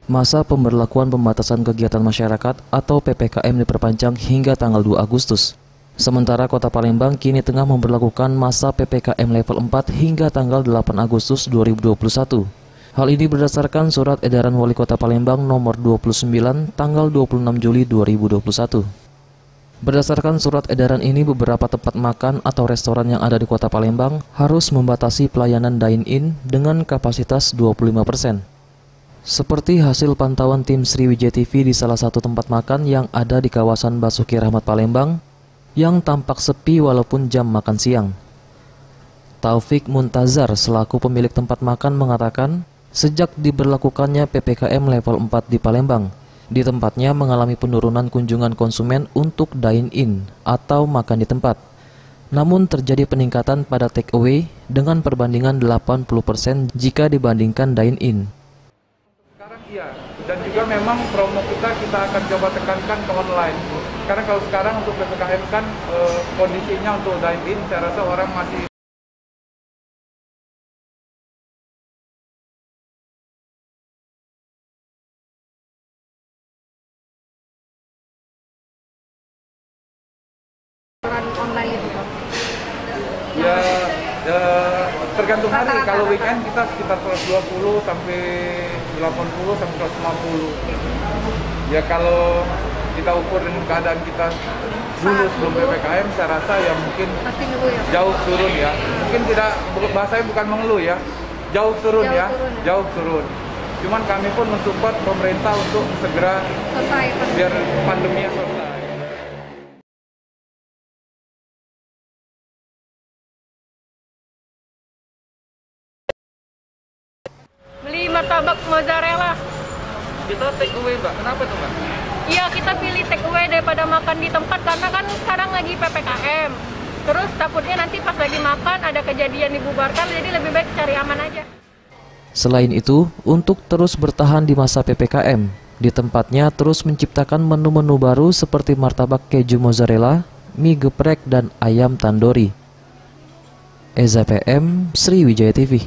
Masa pemberlakuan pembatasan kegiatan masyarakat atau PPKM diperpanjang hingga tanggal 2 Agustus. Sementara Kota Palembang kini tengah memberlakukan masa PPKM level 4 hingga tanggal 8 Agustus 2021. Hal ini berdasarkan Surat Edaran Wali Kota Palembang nomor 29 tanggal 26 Juli 2021. Berdasarkan surat edaran ini, beberapa tempat makan atau restoran yang ada di Kota Palembang harus membatasi pelayanan dine-in dengan kapasitas 25%. Seperti hasil pantauan tim Sriwijaya TV di salah satu tempat makan yang ada di kawasan Basuki Rahmat Palembang yang tampak sepi walaupun jam makan siang. Taufik Muntazar selaku pemilik tempat makan mengatakan, sejak diberlakukannya PPKM level 4 di Palembang, di tempatnya mengalami penurunan kunjungan konsumen untuk dine-in atau makan di tempat. Namun terjadi peningkatan pada take away dengan perbandingan 80% jika dibandingkan dine-in. Sekarang iya, dan juga memang promo kita akan coba tekankan ke online. Karena kalau sekarang untuk PPKM kan kondisinya untuk dine-in saya rasa orang masih online itu? ya tergantung hari. Kalau weekend kita sekitar 120 sampai 80 sampai 150. Ya kalau kita ukur dengan keadaan kita dulu sebelum PPKM, saya rasa ya mungkin jauh turun ya. Mungkin tidak, bahasanya bukan mengeluh ya, jauh turun ya, jauh turun. Cuman kami pun mensupport pemerintah untuk segera selesai biar pandeminya selesai. Beli martabak mozzarella. Kita take away Mbak, kenapa tuh Mbak? Iya, kita pilih take away daripada makan di tempat karena kan sekarang lagi PPKM. Terus takutnya nanti pas lagi makan ada kejadian dibubarkan, jadi lebih baik cari aman aja. Selain itu, untuk terus bertahan di masa PPKM, di tempatnya terus menciptakan menu-menu baru seperti martabak keju mozzarella, mie geprek, dan ayam tandoori. Eza PM, Sriwijaya TV.